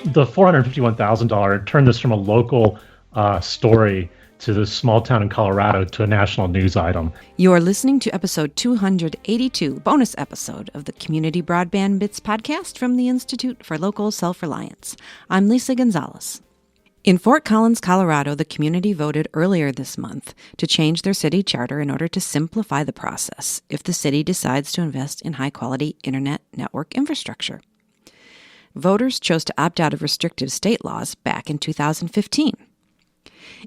The $451,000 turned this from a local story to this small town in Colorado to a national news item. You are listening to episode 282, bonus episode of the Community Broadband Bits podcast from the Institute for Local Self-Reliance. I'm Lisa Gonzalez. In Fort Collins, Colorado, the community voted earlier this month to change their city charter in order to simplify the process if the city decides to invest in high-quality internet network infrastructure. Voters chose to opt out of restrictive state laws back in 2015.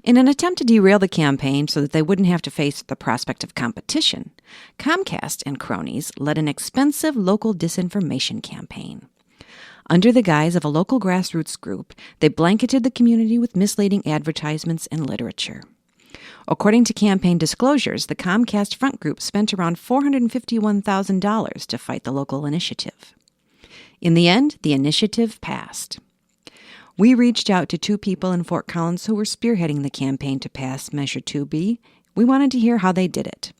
In an attempt to derail the campaign so that they wouldn't have to face the prospect of competition, Comcast and cronies led an expensive local disinformation campaign. Under the guise of a local grassroots group, they blanketed the community with misleading advertisements and literature. According to campaign disclosures, the Comcast front group spent around $451,000 to fight the local initiative. In the end, the initiative passed. We reached out to two people in Fort Collins who were spearheading the campaign to pass Measure 2B. We wanted to hear how they did it.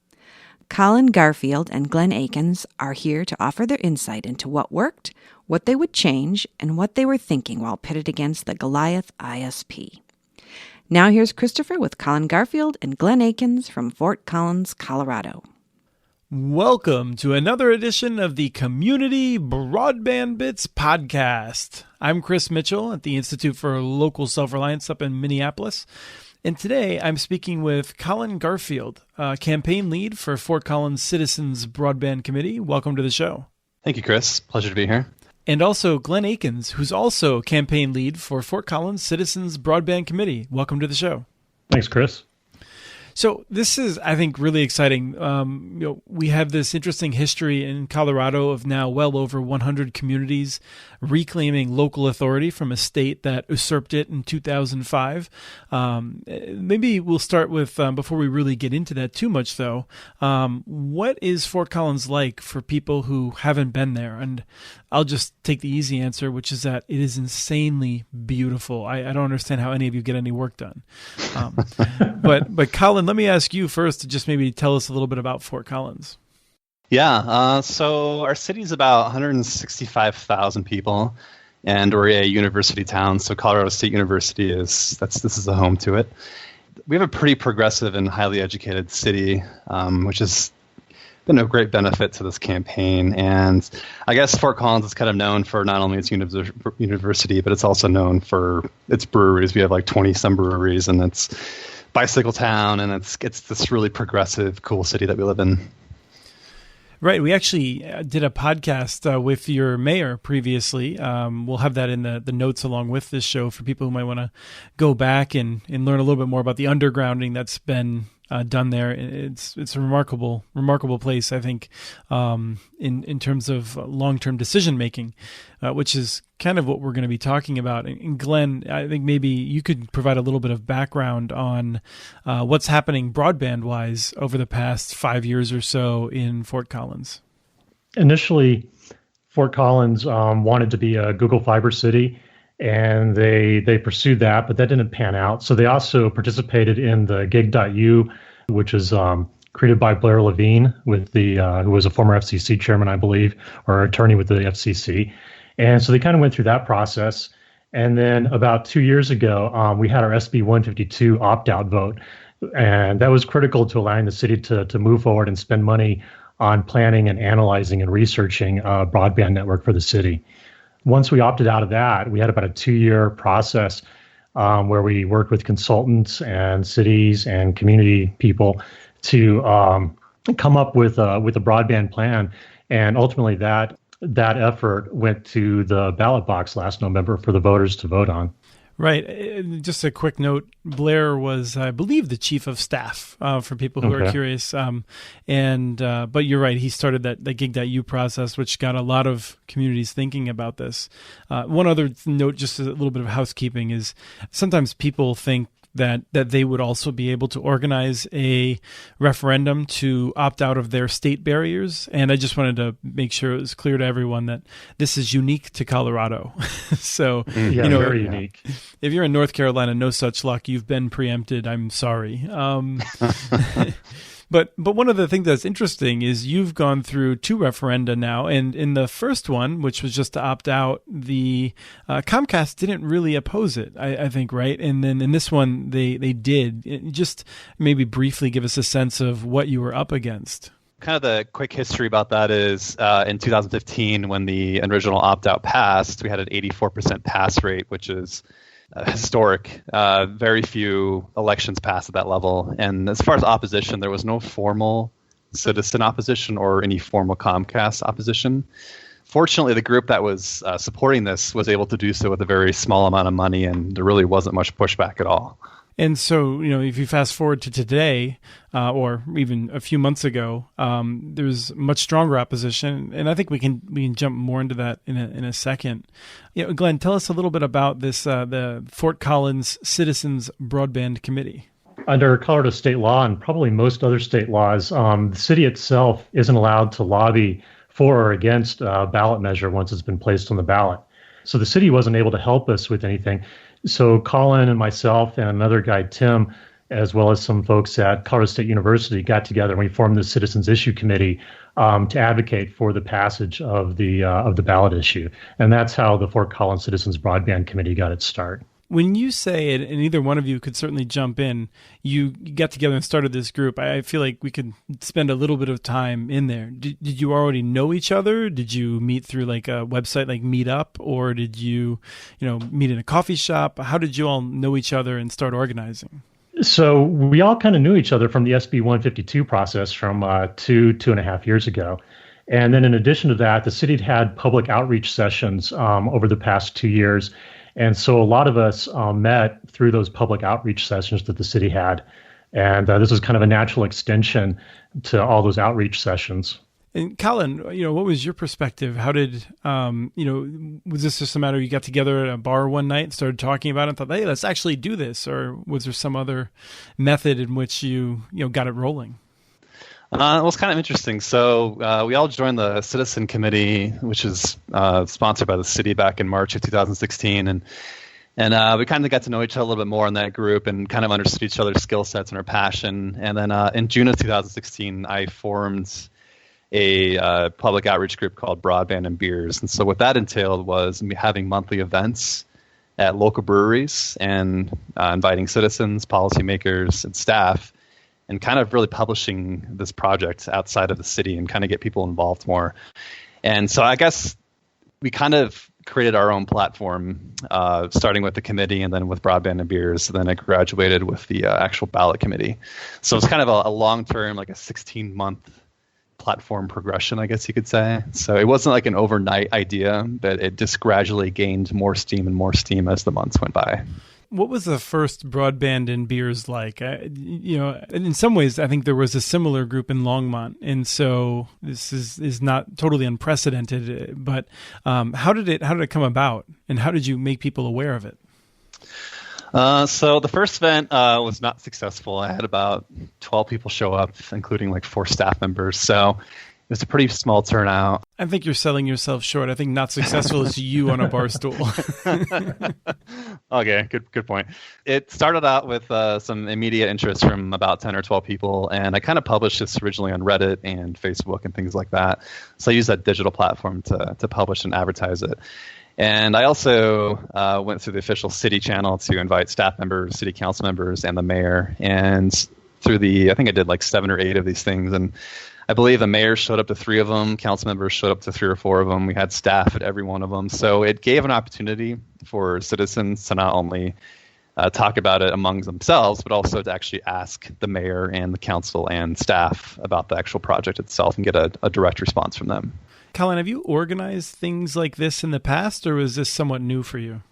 Colin Garfield and Glenn Akins are here to offer their insight into what worked, what they would change, and what they were thinking while pitted against the Goliath ISP. Now here's Christopher with Colin Garfield and Glenn Akins from Fort Collins, Colorado. Welcome to another edition of the Community Broadband Bits podcast. I'm Chris Mitchell at the Institute for Local Self-Reliance up in Minneapolis. And today I'm speaking with Colin Garfield, campaign lead for Fort Collins Citizens Broadband Committee. Welcome to the show. Thank you, Chris. Pleasure to be here. And also Glenn Akins, who's also campaign lead for Fort Collins Citizens Broadband Committee. Welcome to the show. Thanks, Chris. So this is, I think, really exciting. We have this interesting history in Colorado of now well over 100 communities reclaiming local authority from a state that usurped it in 2005. Maybe we'll start with, before we really get into that too much, though, what is Fort Collins like for people who haven't been there? And I'll just take the easy answer, which is that it is insanely beautiful. I don't understand how any of you get any work done. But Colin, let me ask you first to just maybe tell us a little bit about Fort Collins. Yeah, so our city's about 165,000 people, and we're a university town. So Colorado State University this is the home to it. We have a pretty progressive and highly educated city, which has been a great benefit to this campaign. And I guess Fort Collins is kind of known for not only its university, but it's also known for its breweries. We have like 20-some breweries, and it's bicycle town, and it's this really progressive, cool city that we live in. Right. We actually did a podcast with your mayor previously. We'll have that in the notes along with this show for people who might want to go back and learn a little bit more about the undergrounding that's been done there. It's a remarkable place, I think, in terms of long-term decision making, which is kind of what we're going to be talking about. And Glenn, I think maybe you could provide a little bit of background on what's happening broadband-wise over the past 5 years or so in Fort Collins. Initially, Fort Collins wanted to be a Google Fiber city, and they pursued that, but that didn't pan out. So they also participated in the Gig.U, which is created by Blair Levine, with who was a former FCC chairman, I believe, or attorney with the FCC. And so they kind of went through that process. And then about 2 years ago, we had our SB 152 opt-out vote. And that was critical to allowing the city to move forward and spend money on planning and analyzing and researching a broadband network for the city. Once we opted out of that, we had about a 2-year process where we worked with consultants and cities and community people to come up with a broadband plan. And ultimately that effort went to the ballot box last November for the voters to vote on. Right. Just a quick note, Blair was, I believe, the chief of staff, for people who are curious. But you're right, he started that Gig.U process, which got a lot of communities thinking about this. One other note, just a little bit of housekeeping, is sometimes people think that they would also be able to organize a referendum to opt out of their state barriers. And I just wanted to make sure it was clear to everyone that this is unique to Colorado. So, very unique. If you're in North Carolina, no such luck. You've been preempted. I'm sorry. But one of the things that's interesting is you've gone through 2 referenda now, and in the first one, which was just to opt out, the Comcast didn't really oppose it, I think, right? And then in this one, they did. Just maybe briefly give us a sense of what you were up against. Kind of the quick history about that is in 2015, when the original opt-out passed, we had an 84% pass rate, which is historic. Very few elections passed at that level. And as far as opposition, there was no formal citizen opposition or any formal Comcast opposition. Fortunately, the group that was supporting this was able to do so with a very small amount of money, and there really wasn't much pushback at all. And so, if you fast forward to today, or even a few months ago, there's much stronger opposition, and I think we can jump more into that in a second. Glenn, tell us a little bit about this the Fort Collins Citizens Broadband Committee. Under Colorado state law and probably most other state laws, the city itself isn't allowed to lobby for or against a ballot measure once it's been placed on the ballot. So the city wasn't able to help us with anything. So Colin and myself and another guy, Tim, as well as some folks at Colorado State University, got together and we formed the Citizens Issue Committee to advocate for the passage of the ballot issue. And that's how the Fort Collins Citizens Broadband Committee got its start. When you say it, and either one of you could certainly jump in, you got together and started this group. I feel like we could spend a little bit of time in there. Did you already know each other? Did you meet through like a website like Meetup, or did you meet in a coffee shop? How did you all know each other and start organizing? So we all kind of knew each other from the SB 152 process from 2.5 years ago. And then in addition to that, the city had public outreach sessions over the past 2 years. And so a lot of us met through those public outreach sessions that the city had. And this was kind of a natural extension to all those outreach sessions. And Colin, what was your perspective? How did, was this just a matter you got together at a bar one night and started talking about it and thought, hey, let's actually do this? Or was there some other method in which you got it rolling? It was kind of interesting. So we all joined the Citizen Committee, which is sponsored by the city back in March of 2016. And we kind of got to know each other a little bit more in that group and kind of understood each other's skill sets and our passion. And then in June of 2016, I formed a public outreach group called Broadband and Beers. And so what that entailed was having monthly events at local breweries and inviting citizens, policymakers, and staff, and kind of really publishing this project outside of the city and kind of get people involved more. And so I guess we kind of created our own platform, starting with the committee and then with Broadband and Beers. And then I graduated with the actual ballot committee. So it's kind of a long-term, like a 16-month platform progression, I guess you could say. So it wasn't like an overnight idea, but it just gradually gained more steam and more steam as the months went by. What was the first Broadband and Beers like? In some ways, I think there was a similar group in Longmont, and so this is not totally unprecedented. But how did it come about, and how did you make people aware of it? So the first event was not successful. I had about 12 people show up, including like 4 staff members. So it was a pretty small turnout. I think you're selling yourself short. I think not successful is you on a bar stool. Okay, good point. It started out with some immediate interest from about 10 or 12 people, and I kind of published this originally on Reddit and Facebook and things like that. So I used that digital platform to publish and advertise it. And I also went through the official city channel to invite staff members, city council members, and the mayor. And through I think I did like 7 or 8 of these things, and I believe the mayor showed up to 3 of them. Council members showed up to 3 or 4 of them. We had staff at every one of them. So it gave an opportunity for citizens to not only talk about it among themselves, but also to actually ask the mayor and the council and staff about the actual project itself and get a direct response from them. Colin, have you organized things like this in the past, or was this somewhat new for you?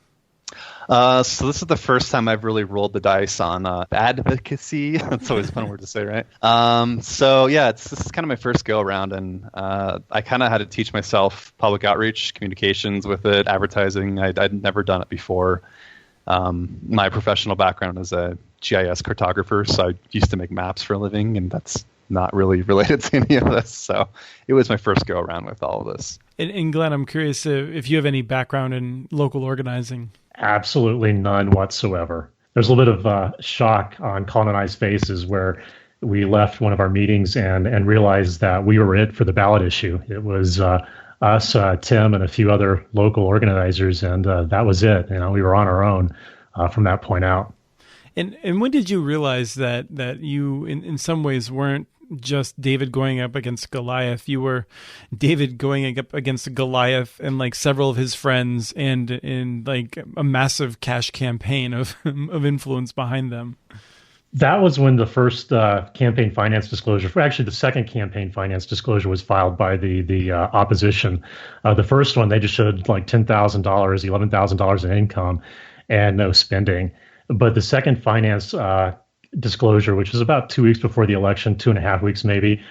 So this is the first time I've really rolled the dice on advocacy. That's always a fun word to say, right? So yeah, this is kind of my first go around, and I kind of had to teach myself public outreach, communications with it, advertising. I'd never done it before. My professional background is a GIS cartographer, so I used to make maps for a living, and that's not really related to any of this. So it was my first go around with all of this. And Glenn, I'm curious if you have any background in local organizing. Absolutely none whatsoever. There's a little bit of shock on Colin and I's faces where we left one of our meetings and realized that we were it for the ballot issue. It was us, Tim, and a few other local organizers, and that was it. We were on our own from that point out. And when did you realize that you, in some ways, weren't just David going up against Goliath? You were David going up against Goliath and like several of his friends, and in like a massive cash campaign of influence behind them. That was when the first campaign finance disclosure, actually the second campaign finance disclosure, was filed by the opposition. The first one, they just showed like $10,000, $11,000 in income and no spending. But the second finance disclosure, which was about 2 weeks before the election, 2.5 weeks maybe,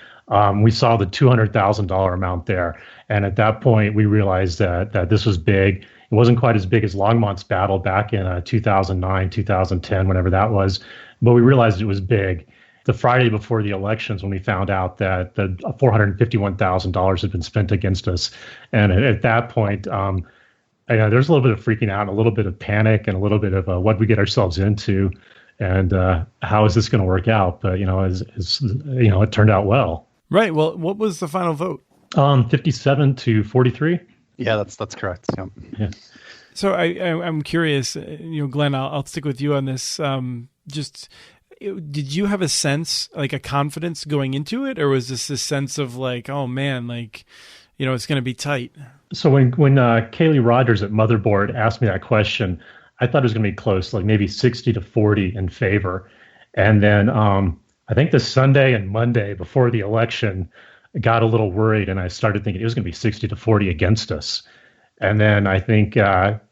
we saw the $200,000 amount there. And at that point, we realized that this was big. It wasn't quite as big as Longmont's battle back in 2009, 2010, whenever that was. But we realized it was big. The Friday before the elections, when we found out that the $451,000 had been spent against us. And at that point, there's a little bit of freaking out, and a little bit of panic, and a little bit of what we get ourselves into, and how is this going to work out? But it turned out well. Right. Well, what was the final vote? 57-43. Yeah, that's correct. Yep. Yeah. So I'm curious, Glenn, I'll stick with you on this. Did you have a sense, like a confidence going into it, or was this a sense of like, oh man, like, it's going to be tight? So when Kaylee Rogers at Motherboard asked me that question, I thought it was going to be close, like maybe 60-40 in favor. And then I think the Sunday and Monday before the election, I got a little worried, and I started thinking it was going to be 60-40 against us. And then I think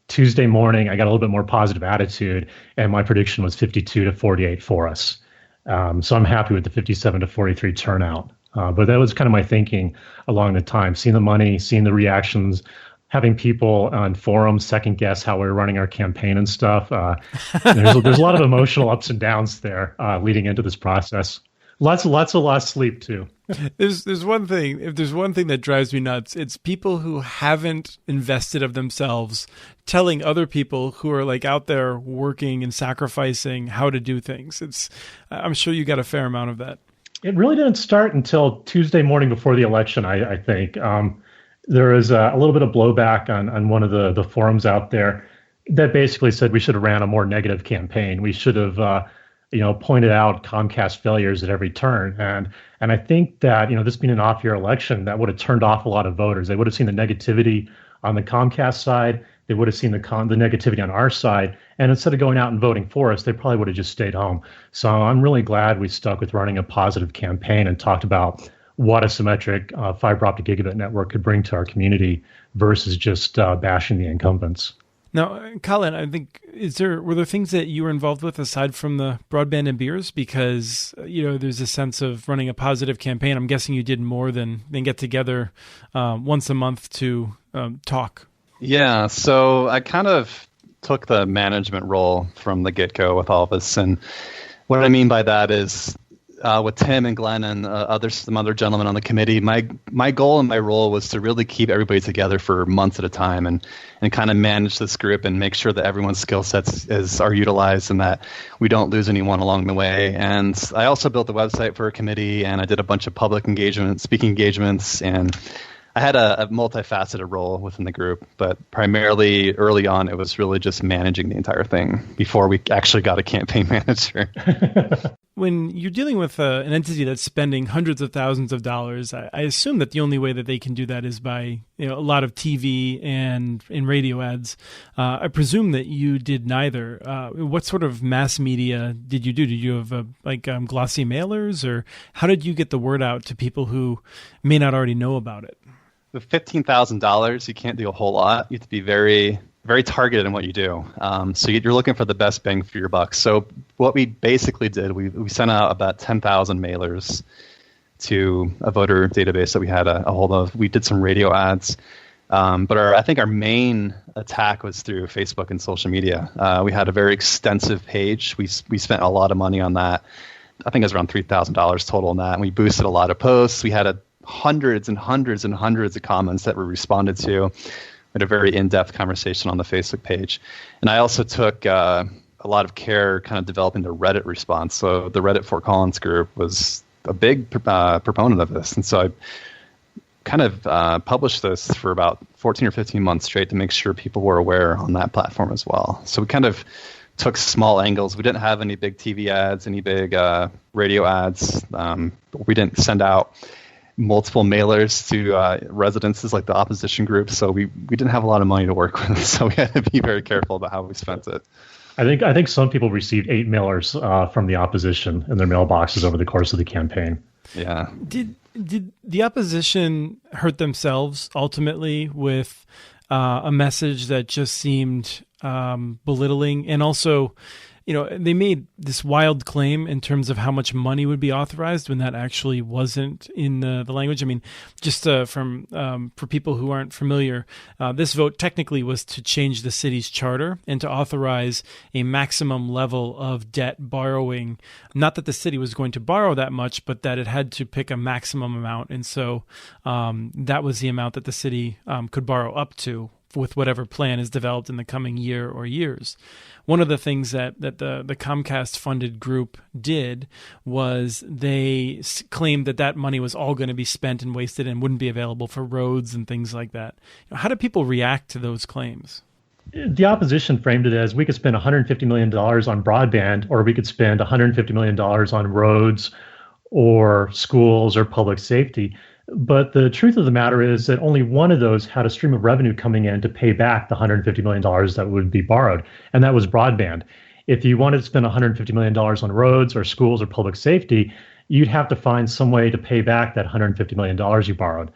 Tuesday morning, I got a little bit more positive attitude, and my prediction was 52-48 for us. So I'm happy with the 57-43 turnout. But that was kind of my thinking along the time, seeing the money, seeing the reactions, having people on forums second guess how we were running our campaign and stuff. There's a lot of emotional ups and downs there leading into this process. Lots of sleep too. There's one thing. If there's one thing that drives me nuts, it's people who haven't invested of themselves telling other people who are like out there working and sacrificing how to do things. I'm sure you got a fair amount of that. It really didn't start until Tuesday morning before the election, I think. There was a little bit of blowback on one of the forums out there that basically said we should have ran a more negative campaign. We should have pointed out Comcast failures at every turn. And I think that, this being an off-year election, that would have turned off a lot of voters. They would have seen the negativity on the Comcast side. They would have seen the negativity on our side. And instead of going out and voting for us, they probably would have just stayed home. So I'm really glad we stuck with running a positive campaign and talked about what a symmetric fiber optic gigabit network could bring to our community versus just bashing the incumbents. Now, Colin, I think, were there things that you were involved with aside from the broadband and beers? Because, there's a sense of running a positive campaign. I'm guessing you did more than get together once a month to talk. Yeah, so I kind of took the management role from the get-go with all of us. And what I mean by that is with Tim and Glenn and some other gentlemen on the committee, my goal and my role was to really keep everybody together for months at a time and kind of manage this group and make sure that everyone's skill sets are utilized and that we don't lose anyone along the way. And I also built the website for a committee, and I did a bunch of public engagement, speaking engagements, and I had a multifaceted role within the group, but primarily early on, it was really just managing the entire thing before we actually got a campaign manager. When you're dealing with an entity that's spending hundreds of thousands of dollars, I assume that the only way that they can do that is by a lot of TV and in radio ads. I presume that you did neither. What sort of mass media did you do? Did you have glossy mailers, or how did you get the word out to people who may not already know about it? With $15,000, you can't do a whole lot. You have to be very, very targeted in what you do. So you're looking for the best bang for your buck. So what we basically did, we sent out about 10,000 mailers to a voter database that we had a hold of. We did some radio ads. But I think our main attack was through Facebook and social media. We had a very extensive page. We spent a lot of money on that. I think it was around $3,000 total on that. And we boosted a lot of posts. We had hundreds and hundreds and hundreds of comments that were responded to. We had a very in-depth conversation on the Facebook page. And I also took a a lot of care kind of developing the Reddit response. So the Reddit Fort Collins group was a big proponent of this. And so I kind of published this for about 14 or 15 months straight to make sure people were aware on that platform as well. So we kind of took small angles. We didn't have any big TV ads, any big radio ads. We didn't send out multiple mailers to residences like the opposition groups. So we didn't have a lot of money to work with. So we had to be very careful about how we spent it. I think some people received 8 mailers from the opposition in their mailboxes over the course of the campaign. Yeah. Did the opposition hurt themselves ultimately with a message that just seemed belittling? And also, they made this wild claim in terms of how much money would be authorized when that actually wasn't in the language. I mean, just for people who aren't familiar, this vote technically was to change the city's charter and to authorize a maximum level of debt borrowing. Not that the city was going to borrow that much, but that it had to pick a maximum amount. And so that was the amount that the city could borrow up to with whatever plan is developed in the coming year or years. One of the things that the Comcast-funded group did was they claimed that money was all going to be spent and wasted and wouldn't be available for roads and things like that. How do people react to those claims? The opposition framed it as we could spend $150 million on broadband, or we could spend $150 million on roads or schools or public safety. But the truth of the matter is that only one of those had a stream of revenue coming in to pay back the $150 million that would be borrowed, and that was broadband. If you wanted to spend $150 million on roads or schools or public safety, you'd have to find some way to pay back that $150 million you borrowed.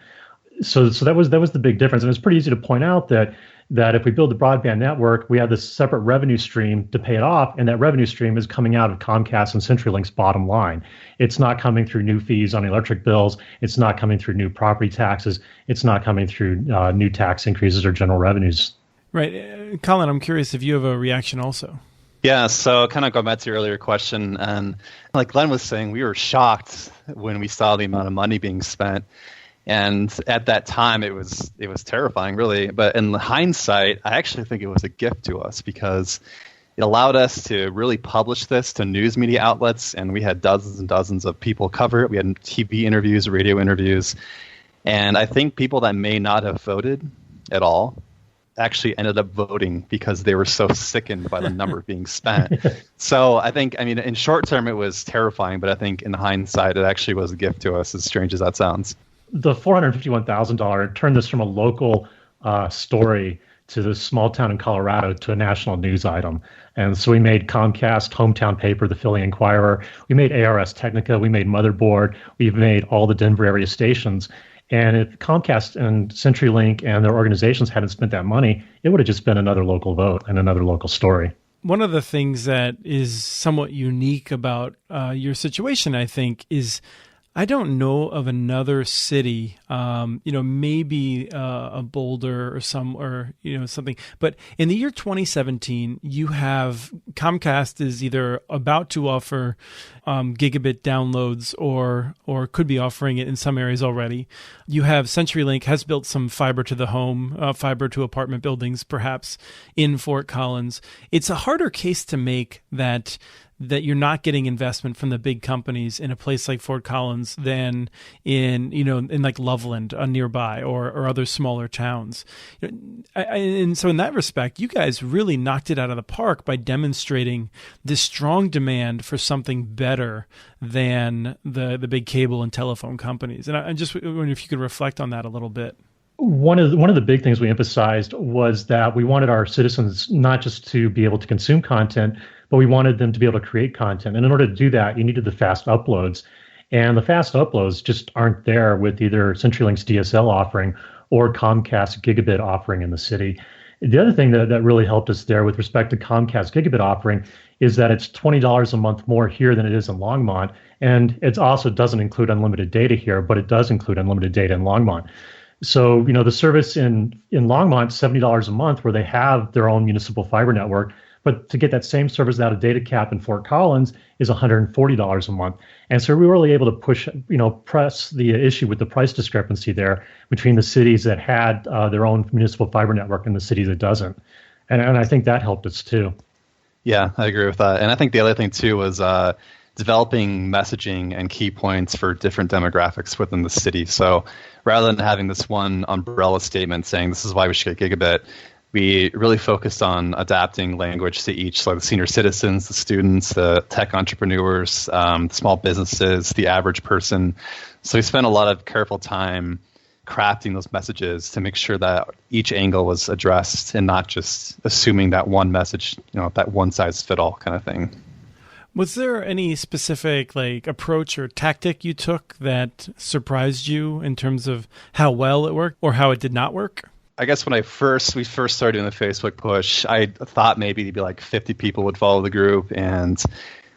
So that was the big difference. And it's pretty easy to point out that if we build the broadband network, we have this separate revenue stream to pay it off, and that revenue stream is coming out of Comcast and CenturyLink's bottom line. It's not coming through new fees on electric bills. It's not coming through new property taxes. It's not coming through new tax increases or general revenues. Right. Colin, I'm curious if you have a reaction also. Yeah, so kind of going back to your earlier question, and like Glenn was saying, we were shocked when we saw the amount of money being spent. And at that time, it was terrifying, really. But in hindsight, I actually think it was a gift to us because it allowed us to really publish this to news media outlets, and we had dozens and dozens of people cover it. We had TV interviews, radio interviews, and I think people that may not have voted at all actually ended up voting because they were so sickened by the number being spent. So in short term, it was terrifying, but I think in hindsight, it actually was a gift to us, as strange as that sounds. The $451,000 turned this from a local story to this small town in Colorado to a national news item. And so we made Comcast hometown paper, the Philly Inquirer. We made ARS Technica. We made Motherboard. We've made all the Denver area stations. And if Comcast and CenturyLink and their organizations hadn't spent that money, it would have just been another local vote and another local story. One of the things that is somewhat unique about your situation, I think, is I don't know of another city, maybe a Boulder or something. But in the year 2017, you have Comcast is either about to offer gigabit downloads or could be offering it in some areas already. You have CenturyLink has built some fiber to the home, fiber to apartment buildings, perhaps in Fort Collins. It's a harder case to make that you're not getting investment from the big companies in a place like Fort Collins than in like Loveland nearby or other smaller towns. And so in that respect, you guys really knocked it out of the park by demonstrating this strong demand for something better than the big cable and telephone companies. And I just wonder if you could reflect on that a little bit. One of the big things we emphasized was that we wanted our citizens not just to be able to consume content, but we wanted them to be able to create content. And in order to do that, you needed the fast uploads. And the fast uploads just aren't there with either CenturyLink's DSL offering or Comcast gigabit offering in the city. The other thing that really helped us there with respect to Comcast gigabit offering is that it's $20 a month more here than it is in Longmont. And it also doesn't include unlimited data here, but it does include unlimited data in Longmont. So, the service in Longmont, $70 a month, where they have their own municipal fiber network. But to get that same service out of data cap in Fort Collins is $140 a month. And so we were really able to press the issue with the price discrepancy there between the cities that had their own municipal fiber network and the cities that doesn't. And I think that helped us too. Yeah, I agree with that. And I think the other thing too was developing messaging and key points for different demographics within the city. So rather than having this one umbrella statement saying this is why we should get gigabit, we really focused on adapting language to each, so the senior citizens, the students, the tech entrepreneurs, the small businesses, the average person. So we spent a lot of careful time crafting those messages to make sure that each angle was addressed and not just assuming that one message, that one size fit all kind of thing. Was there any specific approach or tactic you took that surprised you in terms of how well it worked or how it did not work? I guess when we first started doing the Facebook push, I thought maybe it'd be 50 people would follow the group and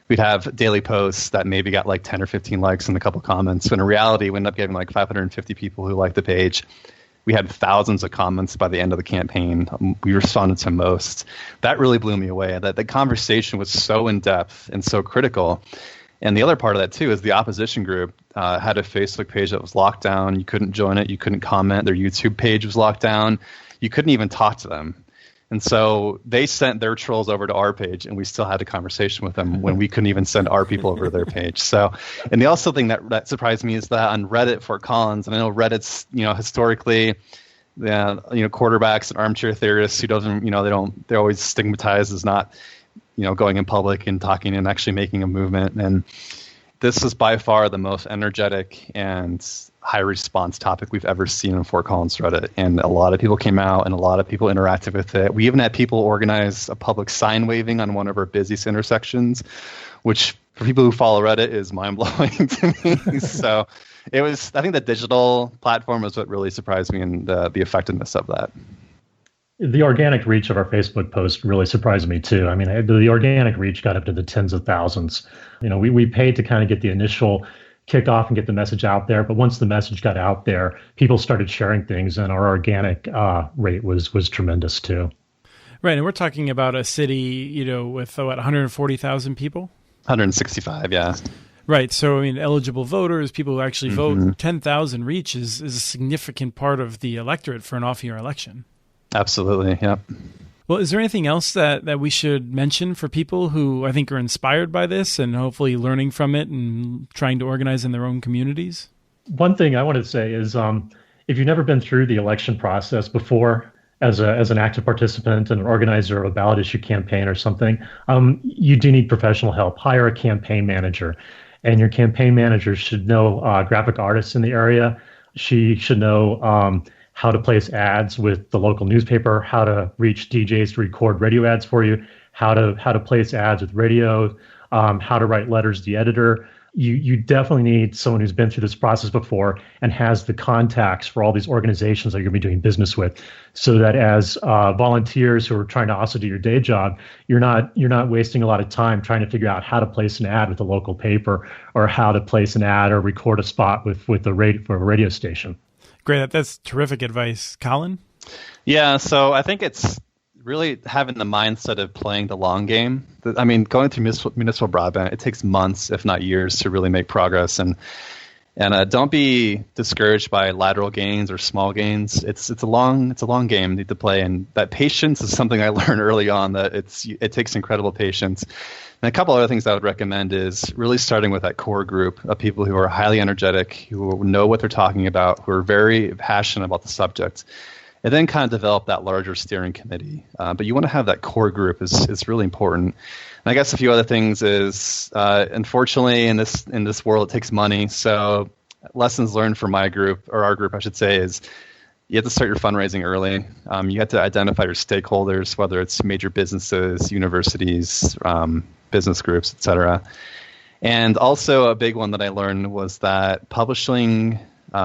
we'd have daily posts that maybe got 10 or 15 likes and a couple comments. When in reality, we ended up getting 550 people who liked the page. We had thousands of comments by the end of the campaign. We responded to most. That really blew me away. That the conversation was so in-depth and so critical. And the other part of that, too, is the opposition group had a Facebook page that was locked down. You couldn't join it. You couldn't comment. Their YouTube page was locked down. You couldn't even talk to them. And so they sent their trolls over to our page, and we still had a conversation with them when we couldn't even send our people over to their page. So, and the also thing that surprised me is that on Reddit, Fort Collins, and I know Reddit's, historically, quarterbacks and armchair theorists who they're always stigmatized as not, going in public and talking and actually making a movement. And this is by far the most energetic and high response topic we've ever seen in Fort Collins Reddit. And a lot of people came out and a lot of people interacted with it. We even had people organize a public sign waving on one of our busiest intersections, which for people who follow Reddit is mind blowing to me. So I think the digital platform was what really surprised me and the effectiveness of that. The organic reach of our Facebook post really surprised me too. I mean, the organic reach got up to the tens of thousands. We paid to kind of get the initial kickoff and get the message out there. But once the message got out there, people started sharing things, and our organic rate was tremendous too. Right, and we're talking about a city, with 140,000 people. 165, yeah. Right, so eligible voters, people who actually vote, 10,000 reach is a significant part of the electorate for an off-year election. Absolutely, yeah. Well, is there anything else that we should mention for people who I think are inspired by this and hopefully learning from it and trying to organize in their own communities? One thing I wanted to say is if you've never been through the election process before as an active participant and an organizer of a ballot issue campaign or something, you do need professional help. Hire a campaign manager. And your campaign manager should know graphic artists in the area. She should know how to place ads with the local newspaper, how to reach DJs to record radio ads for you, how to place ads with radio, how to write letters to the editor. You definitely need someone who's been through this process before and has the contacts for all these organizations that you're going to be doing business with, so that as volunteers who are trying to also do your day job, you're not wasting a lot of time trying to figure out how to place an ad with a local paper or how to place an ad or record a spot with a radio station. Great. That's terrific advice. Colin? Yeah, so I think it's really having the mindset of playing the long game. I mean, going through municipal broadband, it takes months, if not years, to really make progress. And don't be discouraged by lateral gains or small gains. It's a long game you need to play, and that patience is something I learned early on. That it takes incredible patience. And a couple other things I would recommend is really starting with that core group of people who are highly energetic, who know what they're talking about, who are very passionate about the subject, and then kind of develop that larger steering committee. But you want to have that core group is really important. And I guess a few other things is, unfortunately, in this world, it takes money. So lessons learned from my group, or our group, I should say, is you have to start your fundraising early. You have to identify your stakeholders, whether it's major businesses, universities, business groups, et cetera. And also a big one that I learned was that publishing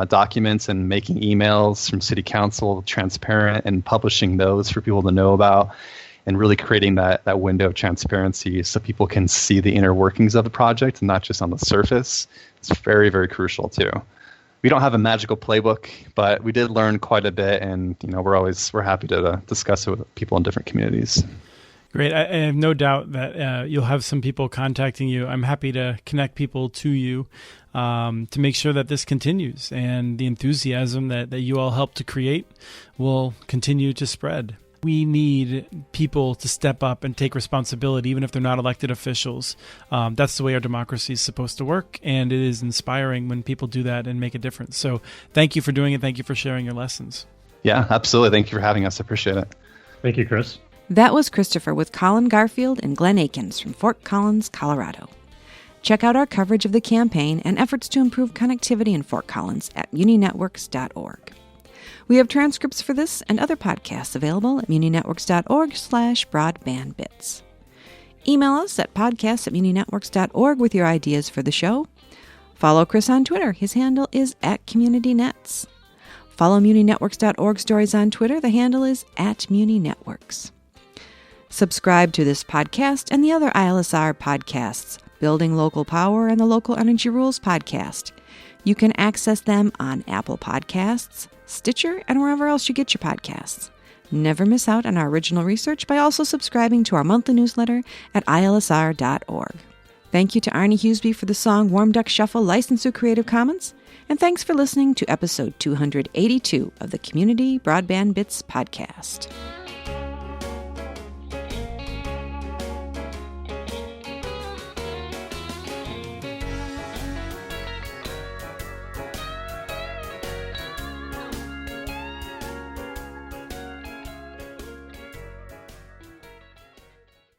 documents and making emails from city council transparent and publishing those for people to know about and really creating that window of transparency so people can see the inner workings of the project and not just on the surface. It's very, very crucial too. We don't have a magical playbook, but we did learn quite a bit, and we're happy to discuss it with people in different communities. Great. I have no doubt that you'll have some people contacting you. I'm happy to connect people to you to make sure that this continues and the enthusiasm that you all help to create will continue to spread. We need people to step up and take responsibility, even if they're not elected officials. That's the way our democracy is supposed to work, and it is inspiring when people do that and make a difference. So thank you for doing it. Thank you for sharing your lessons. Yeah, absolutely. Thank you for having us. I appreciate it. Thank you, Chris. That was Christopher with Colin Garfield and Glenn Akins from Fort Collins, Colorado. Check out our coverage of the campaign and efforts to improve connectivity in Fort Collins at muninetworks.org. We have transcripts for this and other podcasts available at muninetworks.org/broadbandbits. Email us at podcast@muninetworks.org with your ideas for the show. Follow Chris on Twitter. His handle is @CommunityNets. Follow muninetworks.org stories on Twitter. The handle is @muninetworks. Subscribe to this podcast and the other ILSR podcasts, Building Local Power and the Local Energy Rules podcast. You can access them on Apple Podcasts, Stitcher, and wherever else you get your podcasts. Never miss out on our original research by also subscribing to our monthly newsletter at ilsr.org. Thank you to Arnie Hughesby for the song Warm Duck Shuffle, licensed through Creative Commons. And thanks for listening to episode 282 of the Community Broadband Bits podcast.